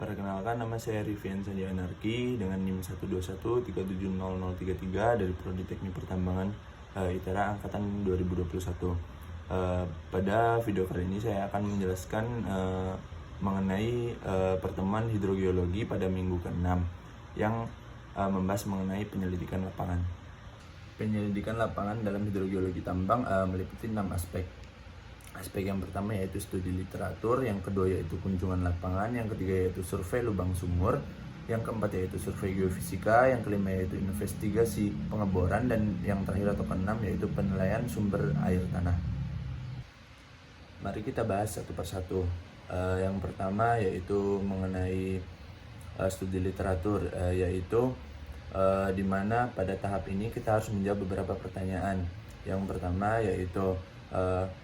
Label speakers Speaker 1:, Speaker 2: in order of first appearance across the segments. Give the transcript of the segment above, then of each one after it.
Speaker 1: Perkenalkan, nama saya Rivian Sandi Anarki dengan NIM 121370033 dari Prodi Teknik Pertambangan ITERA Angkatan 2021. Pada video kali ini saya akan menjelaskan mengenai pertemuan hidrogeologi pada minggu ke-6 yang membahas mengenai penyelidikan lapangan. Penyelidikan lapangan dalam hidrogeologi tambang meliputi 6 aspek. Aspek yang pertama yaitu studi literatur, yang kedua yaitu kunjungan lapangan, yang ketiga yaitu survei lubang sumur, yang keempat yaitu survei geofisika, yang kelima yaitu investigasi pengeboran, dan yang terakhir atau keenam yaitu penilaian sumber air tanah. Mari kita bahas satu persatu. Yang pertama yaitu mengenai studi literatur, yaitu di mana pada tahap ini kita harus menjawab beberapa pertanyaan. Yang pertama yaitu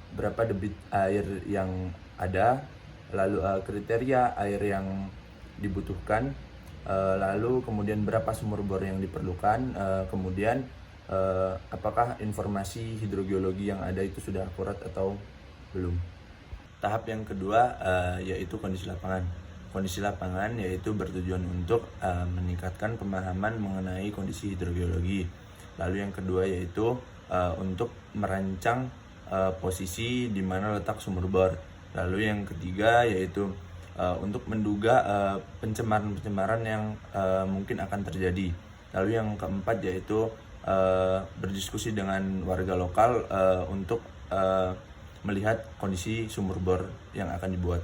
Speaker 1: berapa debit air yang ada, lalu kriteria air yang dibutuhkan, lalu kemudian berapa sumur bor yang diperlukan, kemudian apakah informasi hidrogeologi yang ada itu sudah akurat atau belum. Tahap yang kedua yaitu kondisi lapangan. Kondisi lapangan yaitu bertujuan untuk meningkatkan pemahaman mengenai kondisi hidrogeologi. Lalu yang kedua yaitu untuk merancang posisi di mana letak sumur bor. Lalu yang ketiga yaitu untuk menduga pencemaran-pencemaran yang mungkin akan terjadi. Lalu yang keempat yaitu berdiskusi dengan warga lokal untuk melihat kondisi sumur bor yang akan dibuat.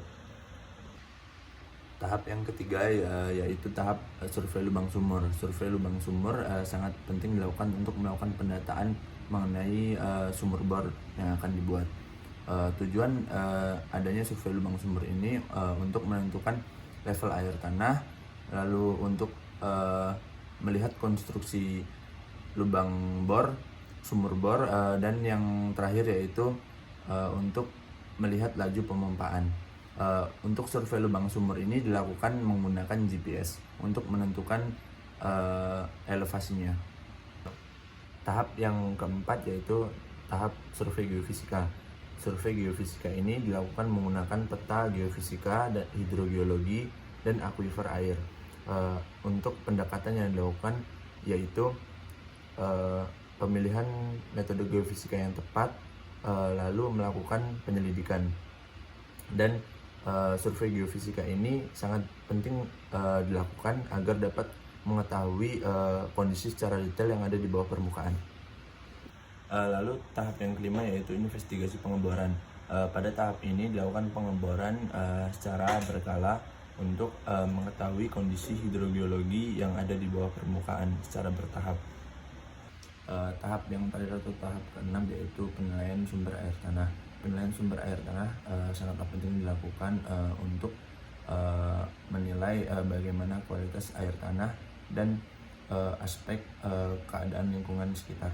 Speaker 1: Tahap yang ketiga yaitu tahap survei lubang sumur. Survei lubang sumur sangat penting dilakukan untuk melakukan pendataan mengenai sumur bor yang akan dibuat. Tujuan adanya survei lubang sumur ini untuk menentukan level air tanah, lalu untuk melihat konstruksi lubang bor, sumur bor, dan yang terakhir yaitu untuk melihat laju pemompaan. Untuk survei lubang sumur ini dilakukan menggunakan GPS untuk menentukan elevasinya. Tahap yang keempat yaitu tahap survei geofisika. Survei geofisika ini dilakukan menggunakan peta geofisika dan hidrogeologi dan akuifer air. Untuk pendekatan yang dilakukan yaitu pemilihan metode geofisika yang tepat, lalu melakukan penyelidikan. Dan survei geofisika ini sangat penting dilakukan agar dapat mengetahui kondisi secara detail yang ada di bawah permukaan. Lalu tahap yang kelima yaitu investigasi pengeboran. Pada tahap ini dilakukan pengeboran secara berkala untuk mengetahui kondisi hidrogeologi yang ada di bawah permukaan secara bertahap. Tahap yang terakhir atau tahap keenam yaitu penilaian sumber air tanah. Penilaian sumber air tanah sangatlah penting dilakukan untuk menilai bagaimana kualitas air tanah dan aspek keadaan lingkungan sekitar.